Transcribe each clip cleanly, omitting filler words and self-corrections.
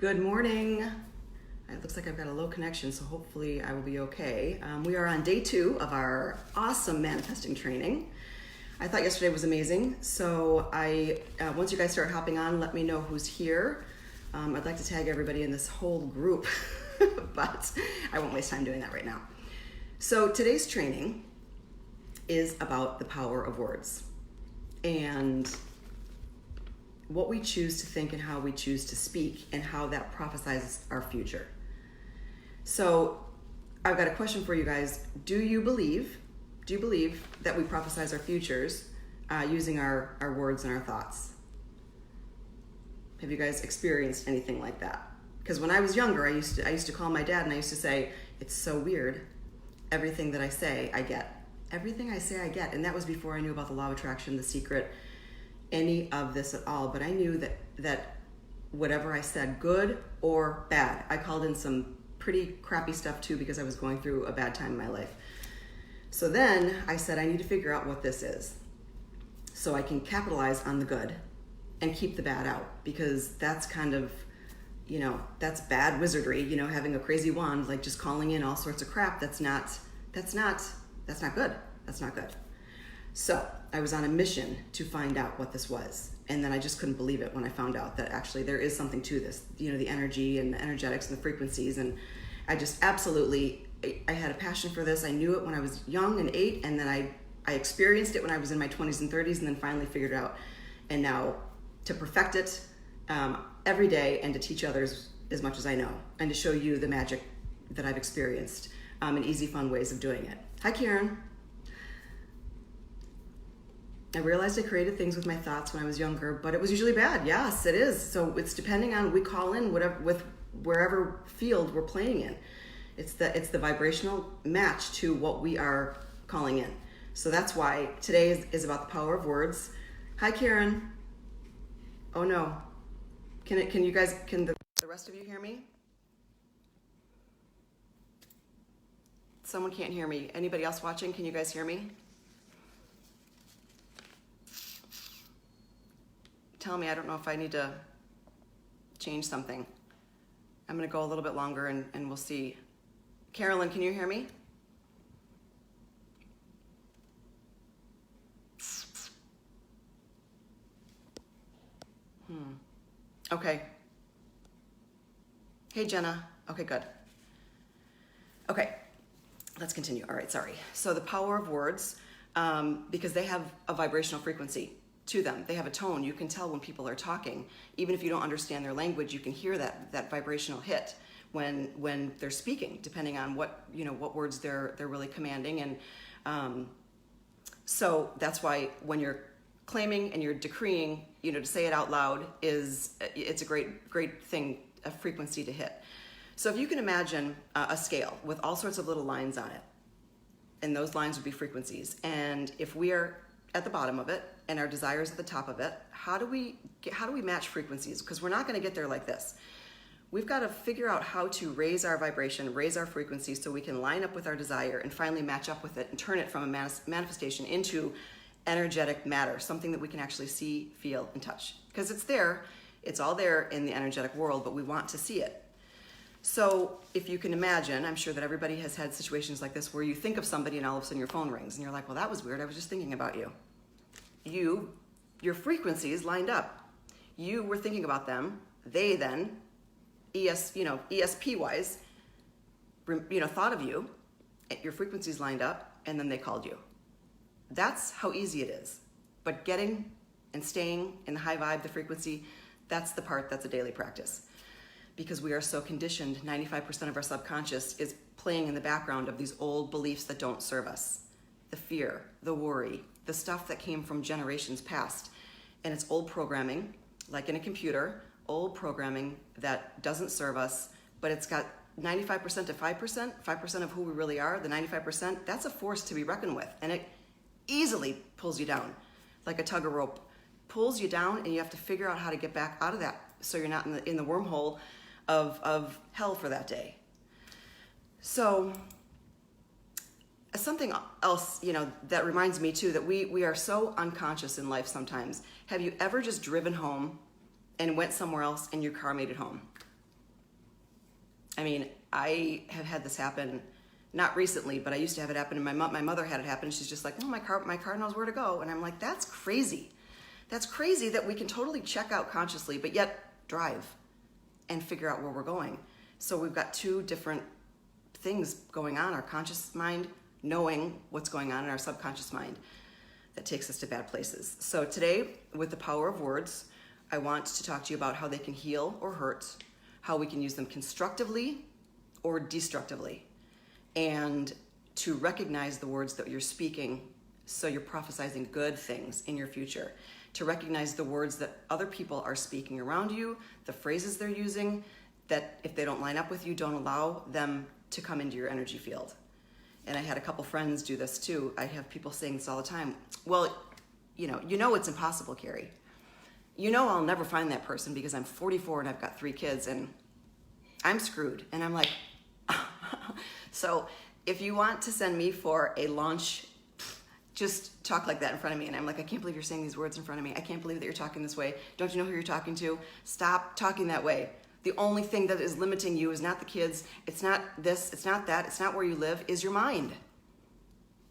Good morning. It looks like I've got a low connection, so hopefully I will be okay. We are on day 2 of our awesome manifesting training. I thought yesterday was amazing, so once you guys start hopping on, let me know who's here. I'd like to tag everybody in this whole group, but I won't waste time doing that right now. So today's training is about the power of words and what we choose to think and how we choose to speak and how that prophesizes our future. So I've got a question for you guys. Do you believe that we prophesize our futures using our words and our thoughts? Have you guys experienced anything like that? Because when I was younger, I used to call my dad and I used to say, it's so weird. Everything that I say, I get. Everything I say, I get. And that was before I knew about the law of attraction, The Secret, any of this at all. But I knew that whatever I said, good or bad, I called in some pretty crappy stuff too because I was going through a bad time in my life. So then I said, I need to figure out what this is so I can capitalize on the good and keep the bad out, because that's kind of, that's bad wizardry, having a crazy wand, like just calling in all sorts of crap. That's not good. That's not good. So I was on a mission to find out what this was. And then I just couldn't believe it when I found out that actually there is something to this, the energy and the energetics and the frequencies. And I just I had a passion for this. I knew it when I was young and 8. And then I experienced it when I was in my 20s and 30s, and then finally figured it out. And now to perfect it every day and to teach others as much as I know and to show you the magic that I've experienced and easy, fun ways of doing it. Hi, Karen. I realized I created things with my thoughts when I was younger, but it was usually bad. Yes, it is. So it's depending on, we call in wherever field we're playing in. It's the vibrational match to what we are calling in. So that's why today is about the power of words. Hi, Karen. Oh no. Can the rest of you hear me? Someone can't hear me. Anybody else watching? Can you guys hear me? Tell me, I don't know if I need to change something. I'm going to go a little bit longer and we'll see. Carolyn, can you hear me? Okay. Hey, Jenna. Okay, good. Okay, let's continue. All right, sorry. So the power of words, because they have a vibrational frequency to them. They have a tone. You can tell when people are talking. Even if you don't understand their language, you can hear that vibrational hit when they're speaking, depending on what words they're really commanding. And so that's why when you're claiming and you're decreeing, to say it out loud it's a great thing, a frequency to hit. So if you can imagine a scale with all sorts of little lines on it, and those lines would be frequencies. And if we are at the bottom of it and our desires at the top of it, how do we match frequencies? Because we're not going to get there like this. We've got to figure out how to raise our vibration, raise our frequency, so we can line up with our desire and finally match up with it and turn it from a manifestation into energetic matter, something that we can actually see, feel, and touch. Because it's all there in the energetic world, but we want to see it. So if you can imagine, I'm sure that everybody has had situations like this where you think of somebody and all of a sudden your phone rings and you're like, well, that was weird. I was just thinking about you. Your frequencies lined up. You were thinking about them. They then, ESP wise, thought of you. Your frequencies lined up, and then they called you. That's how easy it is. But getting and staying in the high vibe, the frequency, that's the part that's a daily practice. Because we are so conditioned, 95% of our subconscious is playing in the background of these old beliefs that don't serve us. The fear, the worry, the stuff that came from generations past. And it's old programming, like in a computer, old programming that doesn't serve us, but it's got 95% to 5% of who we really are, the 95%, that's a force to be reckoned with. And it easily pulls you down, like a tug of rope. Pulls you down, and you have to figure out how to get back out of that so you're not in the wormhole of hell for that day. So something else, that reminds me too, that we are so unconscious in life sometimes. Have you ever just driven home and went somewhere else and your car made it home? I mean, I have had this happen, not recently, but I used to have it happen, and my mother had it happen. She's just like, oh, my car knows where to go. And I'm like, that's crazy. That's crazy that we can totally check out consciously, but yet drive and figure out where we're going. So we've got two different things going on, our conscious mind knowing what's going on in our subconscious mind that takes us to bad places. So today, with the power of words, I want to talk to you about how they can heal or hurt, how we can use them constructively or destructively, and to recognize the words that you're speaking so you're prophesizing good things in your future, to recognize the words that other people are speaking around you, the phrases they're using, that if they don't line up with you, don't allow them to come into your energy field. And I had a couple friends do this too. I have people saying this all the time. Well, you know it's impossible, Keri. You know I'll never find that person because I'm 44 and I've got 3 kids and I'm screwed. And I'm like, so if you want to send me for a launch, just talk like that in front of me. And I'm like, I can't believe you're saying these words in front of me. I can't believe that you're talking this way. Don't you know who you're talking to? Stop talking that way. The only thing that is limiting you is not the kids. It's not this, it's not that, it's not where you live, is your mind.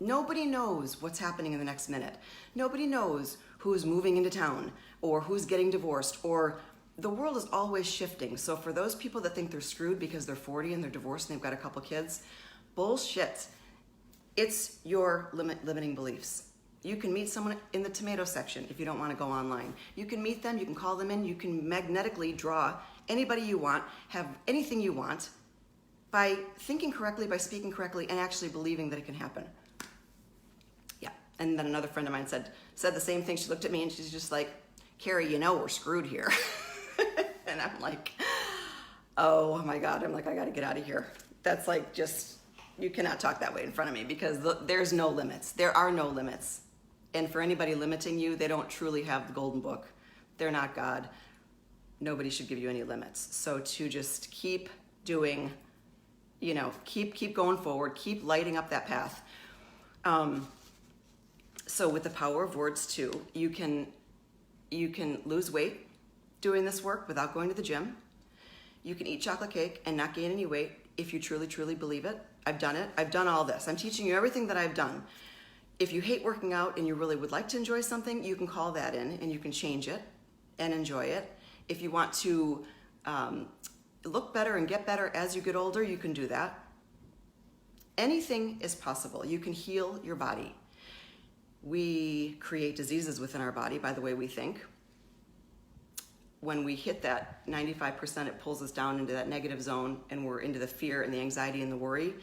Nobody knows what's happening in the next minute. Nobody knows who's moving into town or who's getting divorced, or the world is always shifting. So for those people that think they're screwed because they're 40 and they're divorced and they've got a couple kids, bullshit. It's your limiting beliefs. You can meet someone in the tomato section if you don't want to go online. You can meet them, you can call them in, you can magnetically draw anybody you want, have anything you want by thinking correctly, by speaking correctly, and actually believing that it can happen. Yeah. And then another friend of mine said the same thing. She looked at me and she's just like, Keri, we're screwed here. And I'm like, oh my God. I'm like, I got to get out of here. That's like you cannot talk that way in front of me because there's no limits. There are no limits. And for anybody limiting you, they don't truly have the golden book. They're not God. Nobody should give you any limits. So to just keep doing, keep going forward, keep lighting up that path. So with the power of words too, you can lose weight doing this work without going to the gym. You can eat chocolate cake and not gain any weight if you truly, truly believe it. I've done it. I've done all this. I'm teaching you everything that I've done. If you hate working out and you really would like to enjoy something, you can call that in and you can change it and enjoy it. If you want to look better and get better as you get older, you can do that. Anything is possible. You can heal your body. We create diseases within our body by the way we think. When we hit that 95%, it pulls us down into that negative zone and we're into the fear and the anxiety and the worry.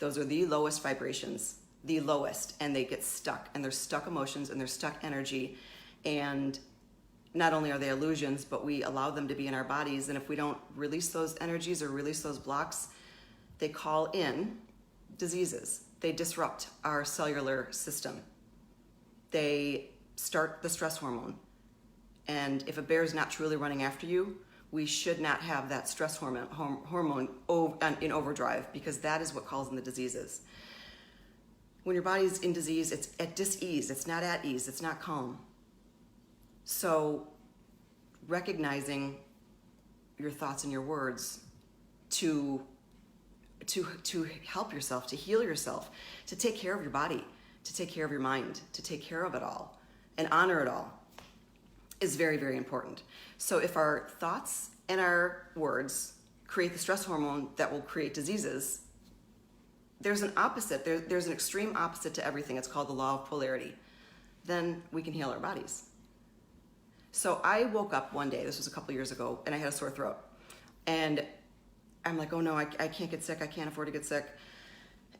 Those are the lowest vibrations, the lowest, and they get stuck, and they're stuck emotions and they're stuck energy. And not only are they illusions, but we allow them to be in our bodies. And if we don't release those energies or release those blocks, they call in diseases. They disrupt our cellular system. They start the stress hormone. And if a bear is not truly running after you, we should not have that stress hormone in overdrive, because that is what calls in the diseases. When your body is in disease, it's at dis-ease. It's not at ease. It's not calm. So recognizing your thoughts and your words to help yourself, to heal yourself, to take care of your body, to take care of your mind, to take care of it all and honor it all is very, very important. So if our thoughts and our words create the stress hormone that will create diseases, there's an opposite. There's an extreme opposite to everything. It's called the law of polarity. Then we can heal our bodies. So I woke up one day, this was a couple years ago, and I had a sore throat. And I'm like, oh no, I can't get sick. I can't afford to get sick.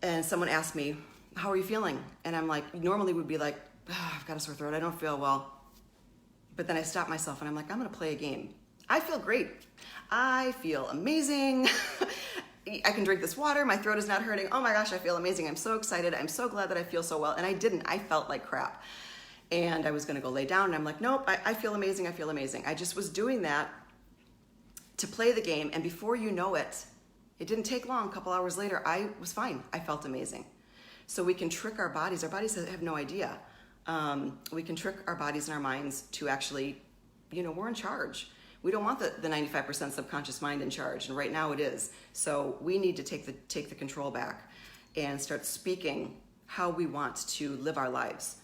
And someone asked me, how are you feeling? And I'm like, normally would be like, oh, I've got a sore throat. I don't feel well. But then I stopped myself and I'm like, I'm going to play a game. I feel great. I feel amazing. I can drink this water. My throat is not hurting. Oh my gosh, I feel amazing. I'm so excited. I'm so glad that I feel so well. And I didn't. I felt like crap. And I was going to go lay down and I'm like, nope, I feel amazing. I feel amazing. I just was doing that to play the game. And before you know it, it didn't take long. A couple hours later, I was fine. I felt amazing. So we can trick our bodies. Our bodies have no idea. We can trick our bodies and our minds to actually, we're in charge. We don't want the 95% subconscious mind in charge, and right now it is. So we need to take the control back and start speaking how we want to live our lives.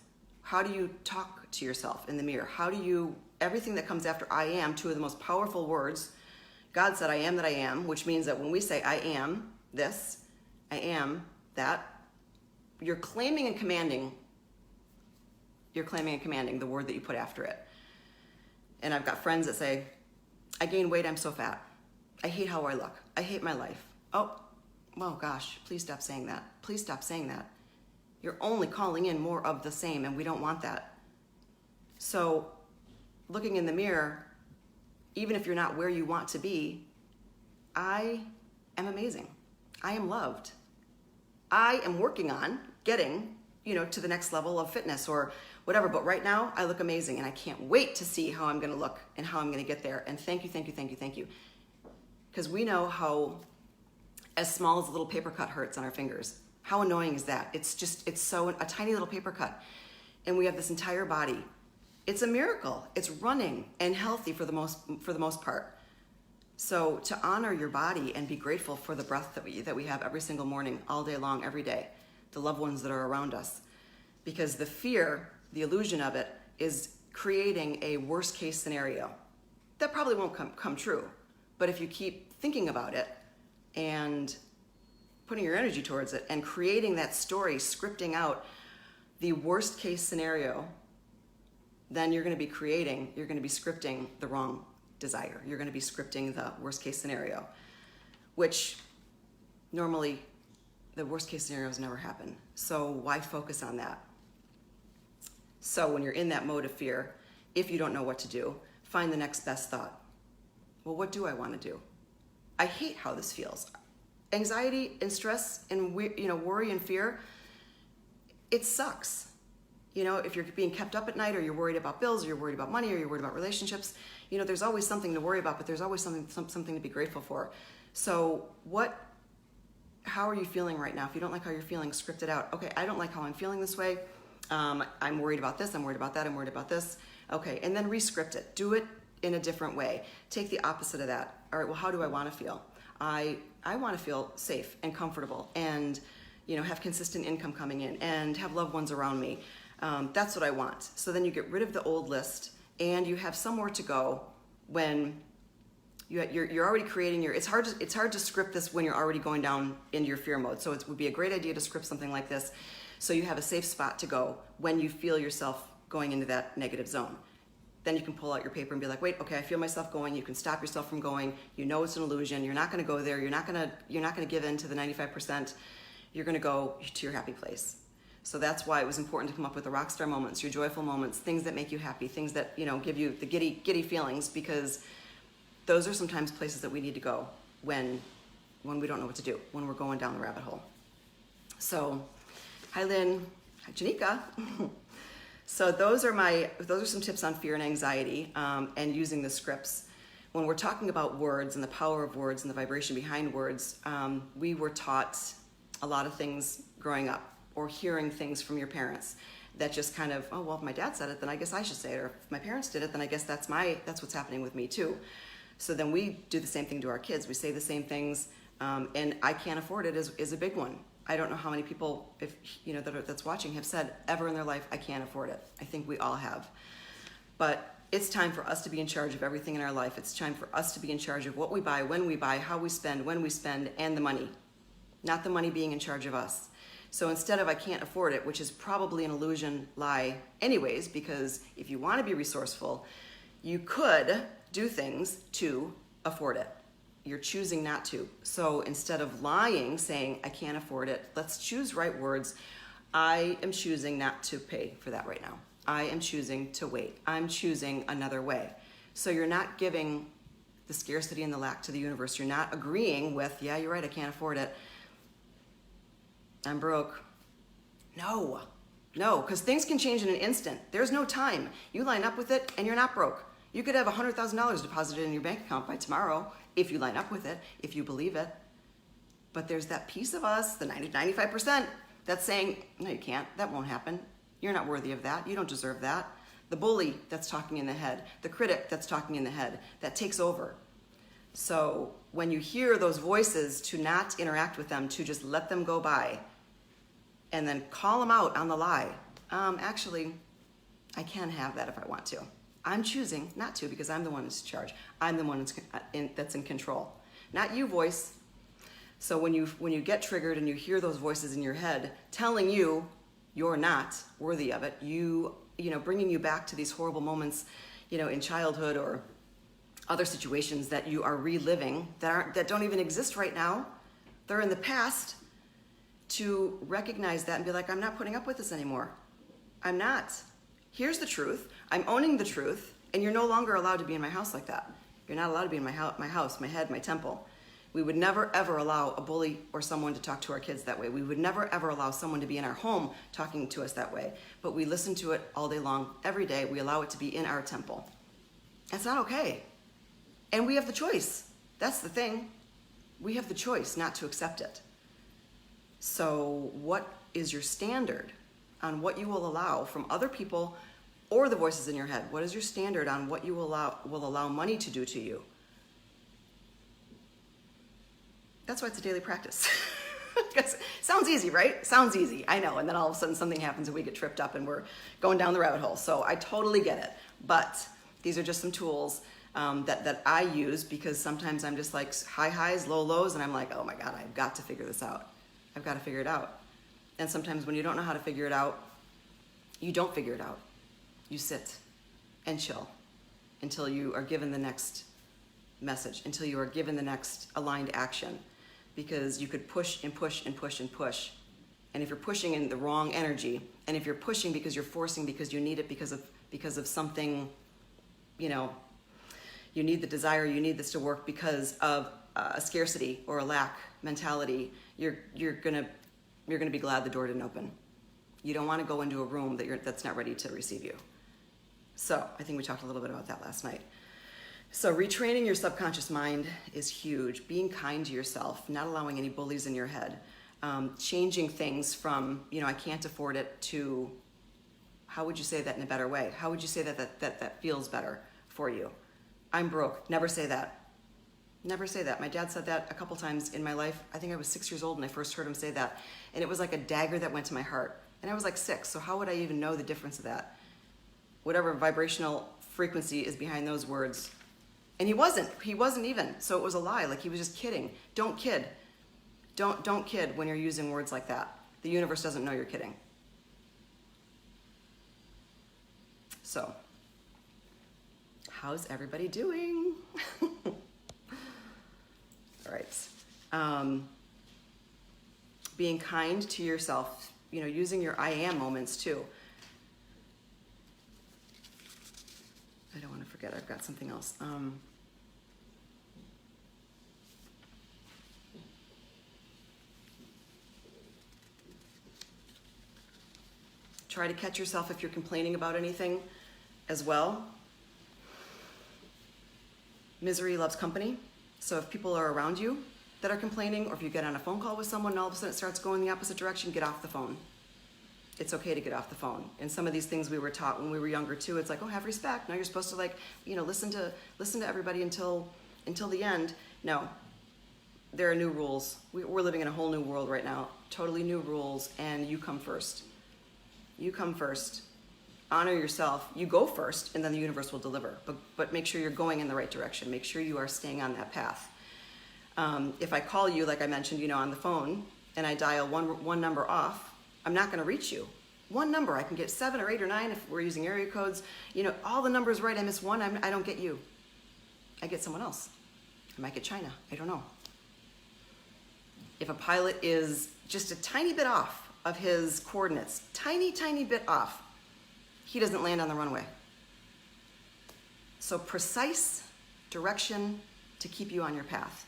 How do you talk to yourself in the mirror? How do you, everything that comes after I am, two of the most powerful words. God said, I am that I am, which means that when we say I am this, I am that, you're claiming and commanding the word that you put after it. And I've got friends that say, I gained weight, I'm so fat. I hate how I look. I hate my life. Oh, gosh, please stop saying that. Please stop saying that. You're only calling in more of the same, and we don't want that. So looking in the mirror, even if you're not where you want to be, I am amazing. I am loved. I am working on getting, to the next level of fitness or whatever. But right now I look amazing, and I can't wait to see how I'm going to look and how I'm going to get there. And thank you. Because we know how, as small as a little paper cut hurts on our fingers. How annoying is that? It's so, a tiny little paper cut. And we have this entire body. It's a miracle. It's running and healthy for the most part. So to honor your body and be grateful for the breath that we have every single morning, all day long, every day, the loved ones that are around us. Because the fear, the illusion of it, is creating a worst case scenario. That probably won't come true. But if you keep thinking about it and putting your energy towards it and creating that story, scripting out the worst case scenario, then you're going to be scripting the wrong desire. You're going to be scripting the worst case scenario, which normally the worst case scenarios never happen. So why focus on that? So when you're in that mode of fear, if you don't know what to do, find the next best thought. Well, what do I want to do? I hate how this feels. Anxiety and stress and worry and fear, it sucks. If you're being kept up at night, or you're worried about bills, or you're worried about money, or you're worried about relationships, there's always something to worry about, but there's always something to be grateful for. So how are you feeling right now? If you don't like how you're feeling, script it out. Okay, I don't like how I'm feeling this way. I'm worried about this, I'm worried about that, I'm worried about this. Okay, and then re-script it. Do it in a different way. Take the opposite of that. All right, well, how do I want to feel? I want to feel safe and comfortable and, have consistent income coming in and have loved ones around me. That's what I want. So then you get rid of the old list and you have somewhere to go when you're already creating it's hard to script this when you're already going down into your fear mode. So it would be a great idea to script something like this so you have a safe spot to go when you feel yourself going into that negative zone. Then you can pull out your paper and be like, wait, okay, I feel myself going. You can stop yourself from going. It's an illusion. You're not going to go there. You're not going to give in to the 95%. You're going to go to your happy place. So that's why it was important to come up with the rock star moments, your joyful moments, things that make you happy, things that, give you the giddy feelings, because those are sometimes places that we need to go when we don't know what to do, when we're going down the rabbit hole. So, hi Lynn, hi Janika. So those are some tips on fear and anxiety and using the scripts. When we're talking about words and the power of words and the vibration behind words, we were taught a lot of things growing up, or hearing things from your parents that just kind of, oh, well, if my dad said it, then I guess I should say it. Or if my parents did it, then I guess that's what's happening with me too. So then we do the same thing to our kids. We say the same things, and I can't afford it is a big one. I don't know how many people, that's watching, have said ever in their life, I can't afford it. I think we all have. But it's time for us to be in charge of everything in our life. It's time for us to be in charge of what we buy, when we buy, how we spend, when we spend, and the money. Not the money being in charge of us. So instead of I can't afford it, which is probably an illusion lie anyways, because if you want to be resourceful, you could do things to afford it. You're choosing not to. So instead of lying, saying I can't afford it, let's choose right words. I am choosing not to pay for that right now. I am choosing to wait. I'm choosing another way. So you're not giving the scarcity and the lack to the universe. You're not agreeing with, yeah, you're right, I can't afford it. I'm broke. No, because things can change in an instant. There's no time. You line up with it and you're not broke. You could have $100,000 deposited in your bank account by tomorrow if you line up with it, if you believe it. But there's that piece of us, the 95%, that's saying, no, you can't. That won't happen. You're not worthy of that. You don't deserve that. the bully that's talking in the head, the critic that's talking in the head, that takes over. So when you hear those voices, to not interact with them, to just let them go by, and then call them out on the lie. Actually, I can have that if I want to. I'm choosing not to because I'm the one that's in charge. I'm the one that's in control, not you, voice. So when you get triggered and you hear those voices in your head telling you you're not worthy of it, bringing you back to these horrible moments, in childhood or other situations that you are reliving that don't even exist right now. They're in the past. To recognize that and be like, I'm not putting up with this anymore. I'm not. Here's the truth. I'm owning the truth, and you're no longer allowed to be in my house like that. You're not allowed to be in my house, my head, my temple. We would never, ever allow a bully or someone to talk to our kids that way. We would never, ever allow someone to be in our home talking to us that way. But we listen to it all day long, every day. We allow it to be in our temple. That's not okay. And we have the choice. That's the thing. We have the choice not to accept it. So what is your standard on what you will allow from other people or the voices in your head? What is your standard on what you will allow money to do to you? That's why it's a daily practice. Sounds easy, right? Sounds easy, I know. And then all of a sudden something happens and we get tripped up and we're going down the rabbit hole. So I totally get it. But these are just some tools that I use, because sometimes I'm just like high highs, low lows, and I'm like, oh my God, I've got to figure this out. I've got to figure it out. And sometimes when you don't know how to figure it out, you don't figure it out. You sit and chill until you are given the next message, until you are given the next aligned action, because you could push and push and push and push. And if you're pushing in the wrong energy, and if you're pushing because you're forcing, because you need it, because of something, you need the desire, you need this to work because of a scarcity or a lack mentality, you're gonna be glad the door didn't open. You don't want to go into a room that's not ready to receive you. So I think we talked a little bit about that last night. So retraining your subconscious mind is huge. Being kind to yourself, not allowing any bullies in your head, changing things from, I can't afford it, to how would you say that in a better way? How would you say that feels better for you? I'm broke. Never say that. Never say that. My dad said that a couple times in my life. I think I was 6 years old when I first heard him say that. And it was like a dagger that went to my heart. And I was like 6, so how would I even know the difference of that? Whatever vibrational frequency is behind those words. And he wasn't even, so it was a lie, like he was just kidding. Don't kid. Don't kid when you're using words like that. The universe doesn't know you're kidding. So, how's everybody doing? All right. Being kind to yourself, using your I am moments too. I don't want to forget, I've got something else. Try to catch yourself if you're complaining about anything as well. Misery loves company. So if people are around you that are complaining, or if you get on a phone call with someone and all of a sudden it starts going the opposite direction, get off the phone. It's okay to get off the phone. And some of these things we were taught when we were younger too. It's like, oh, have respect. No, you're supposed to listen to everybody until the end. No, there are new rules. We're living in a whole new world right now. Totally new rules, and you come first. You come first. Honor yourself. You go first, and then the universe will deliver. But make sure you're going in the right direction. Make sure you are staying on that path. If I call you, like I mentioned, on the phone, and I dial one number off, I'm not going to reach you. One number, I can get 7 or 8 or 9 if we're using area codes. All the numbers right, I miss one, I don't get you. I get someone else. I might get China, I don't know. If a pilot is just a tiny bit off of his coordinates, tiny bit off, he doesn't land on the runway. So precise direction to keep you on your path.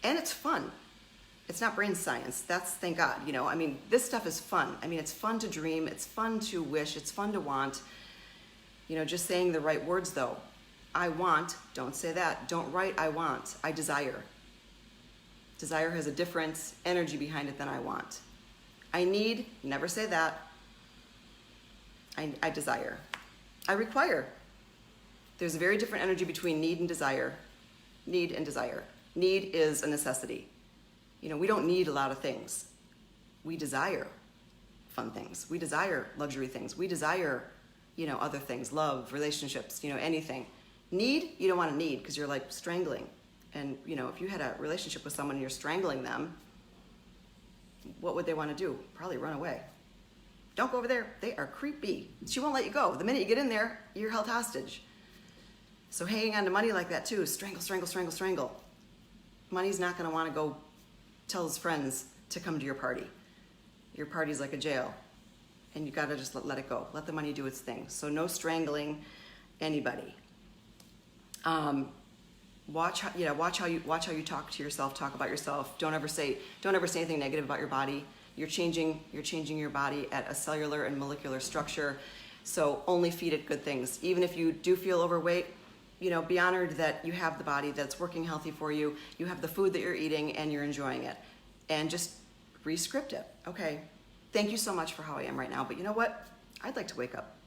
And it's fun. It's not brain science. That's, thank God, this stuff is fun. It's fun to dream. It's fun to wish. It's fun to want. Just saying the right words though. I want, don't say that. Don't write I want. I desire. Desire has a different energy behind it than I want. I need, never say that. I desire. I require. There's a very different energy between need and desire. Need and desire. Need is a necessity. We don't need a lot of things. We desire fun things. We desire luxury things. We desire, other things, love, relationships, anything. Need, you don't want to need because you're like strangling. And, if you had a relationship with someone and you're strangling them, what would they want to do? Probably run away. Don't go over there. They are creepy. She won't let you go. The minute you get in there, you're held hostage. So hanging on to money like that too, strangle, strangle, strangle, strangle. Money's not going to want to go tell his friends to come to your party. Your party's like a jail, and you got to just let it go. Let the money do its thing. So no strangling anybody. Watch how you talk to yourself. Talk about yourself. Don't ever say anything negative about your body. You're changing your body at a cellular and molecular structure. So only feed it good things. Even if you do feel overweight, be honored that you have the body that's working healthy for you. You have the food that you're eating and you're enjoying it. And just re-script it. Okay, thank you so much for how I am right now. But you know what? I'd like to wake up,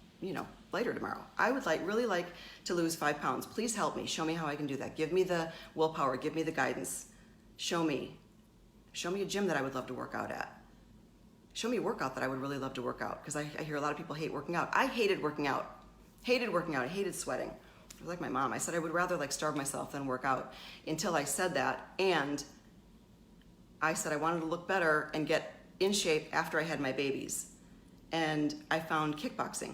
later tomorrow. I would really like to lose 5 pounds. Please help me. Show me how I can do that. Give me the willpower. Give me the guidance. Show me a gym that I would love to work out at. Show me a workout that I would really love to work out, because I hear a lot of people hate working out. I hated working out. I hated sweating. I was like my mom. I said I would rather starve myself than work out, until I said that. And I said I wanted to look better and get in shape after I had my babies. And I found kickboxing.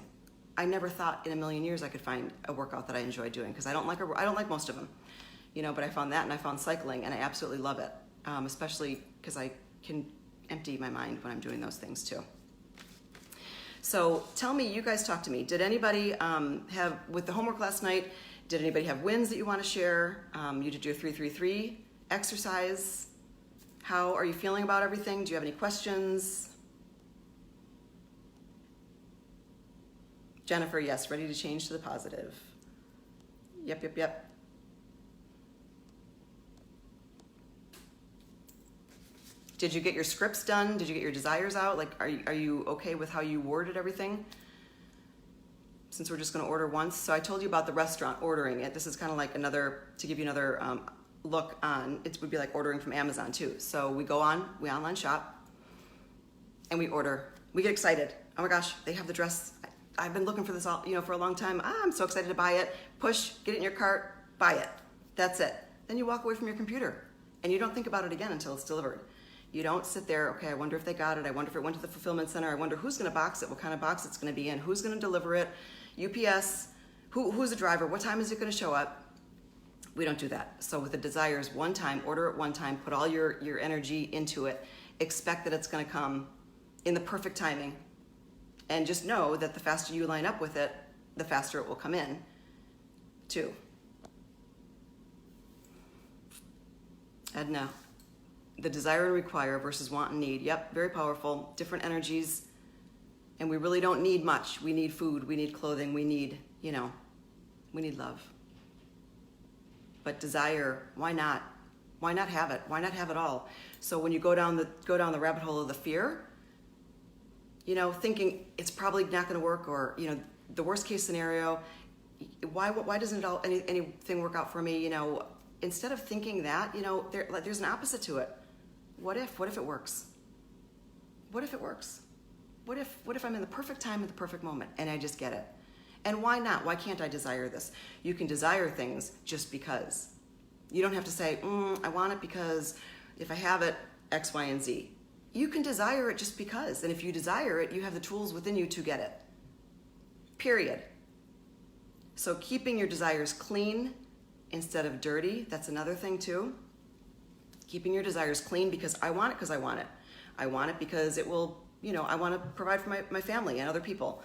I never thought in a million years I could find a workout that I enjoy doing, because I don't like most of them, but I found that, and I found cycling, and I absolutely love it, especially because I can empty my mind when I'm doing those things too. So tell me, you guys talk to me. Did anybody have, with the homework last night, did anybody have wins that you want to share? You did your 3-3-3 exercise. How are you feeling about everything? Do you have any questions? Jennifer, yes, ready to change to the positive. Yep. Did you get your scripts done? Did you get your desires out? Are you okay with how you worded everything? Since we're just going to order once. So I told you about the restaurant, ordering it. This is kind of like to give you another look on, it would be like ordering from Amazon too. So we online shop, and we order. We get excited. Oh my gosh, they have the dress. I've been looking for this all, for a long time. I'm so excited to buy it. Push, get it in your cart, buy it. That's it. Then you walk away from your computer, and you don't think about it again until it's delivered. You don't sit there, okay, I wonder if they got it. I wonder if it went to the fulfillment center. I wonder who's going to box it, what kind of box it's going to be in, who's going to deliver it, UPS, who's the driver, what time is it going to show up? We don't do that. So with the desires, one time, order it one time, put all your energy into it, expect that it's going to come in the perfect timing, and just know that the faster you line up with it, the faster it will come in too. Edna, the desire and require versus want and need. Yep, very powerful, different energies. And we really don't need much. We need food, we need clothing, we need, we need love. But desire, why not? Why not have it? Why not have it all? So when you go down the rabbit hole of the fear, thinking it's probably not going to work, or the worst case scenario, why doesn't anything work out for me? Instead of thinking that, there's an opposite to it. What if it works? What if it works? What if I'm in the perfect time at the perfect moment and I just get it? And why not? Why can't I desire this? You can desire things just because. You don't have to say, I want it because if I have it, X, Y, and Z. You can desire it just because. And if you desire it, you have the tools within you to get it. Period. So keeping your desires clean instead of dirty, that's another thing too. Keeping your desires clean because I want it because I want it. I want it because it will, I want to provide for my family and other people.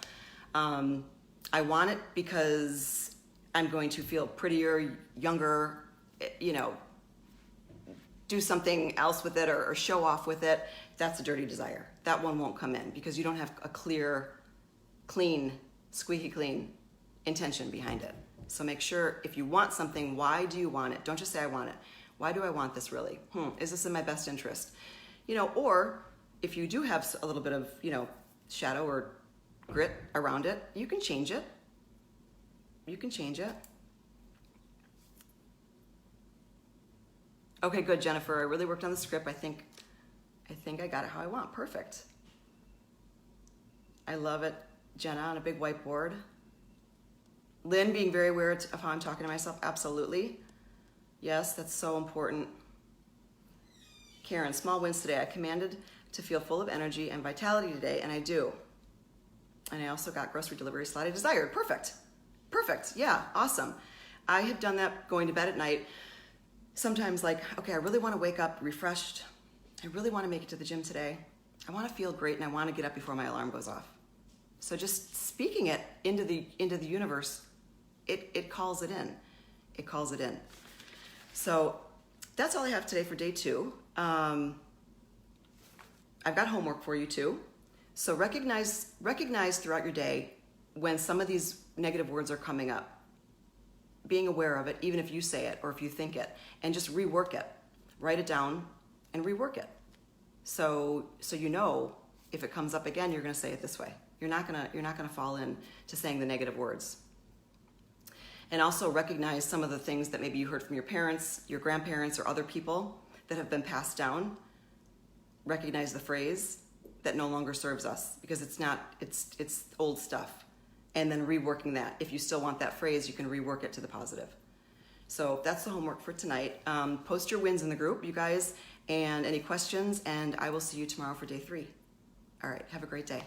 I want it because I'm going to feel prettier, younger, do something else with it or show off with it. That's a dirty desire. That one won't come in because you don't have a clear, clean, squeaky clean intention behind it. So make sure if you want something, why do you want it? Don't just say I want it. Why do I want this really? Is this in my best interest? Or if you do have a little bit of, shadow or grit around it, you can change it. You can change it. Okay, good, Jennifer. I really worked on the script. I think I got it how I want. Perfect. I love it. Jenna on a big whiteboard. Lynn being very aware of how I'm talking to myself. Absolutely. Yes, that's so important. Karen, small wins today. I commanded to feel full of energy and vitality today, and I do. And I also got grocery delivery slot I desired. Perfect. Perfect. Yeah, awesome. I have done that going to bed at night. Sometimes like, okay, I really want to wake up refreshed. I really want to make it to the gym today. I want to feel great and I want to get up before my alarm goes off. So just speaking it into the universe, it calls it in. It calls it in. So that's all I have today for day 2. I've got homework for you too. So recognize throughout your day when some of these negative words are coming up. Being aware of it, even if you say it or if you think it, and just rework it. Write it down and rework it. So you know if it comes up again, you're going to say it this way. You're not gonna fall in to saying the negative words. And also recognize some of the things that maybe you heard from your parents, your grandparents, or other people that have been passed down. Recognize the phrase that no longer serves us because it's old stuff. And then reworking that. If you still want that phrase, you can rework it to the positive. So that's the homework for tonight. Post your wins in the group, you guys, and any questions, and I will see you tomorrow for day 3. All right, have a great day.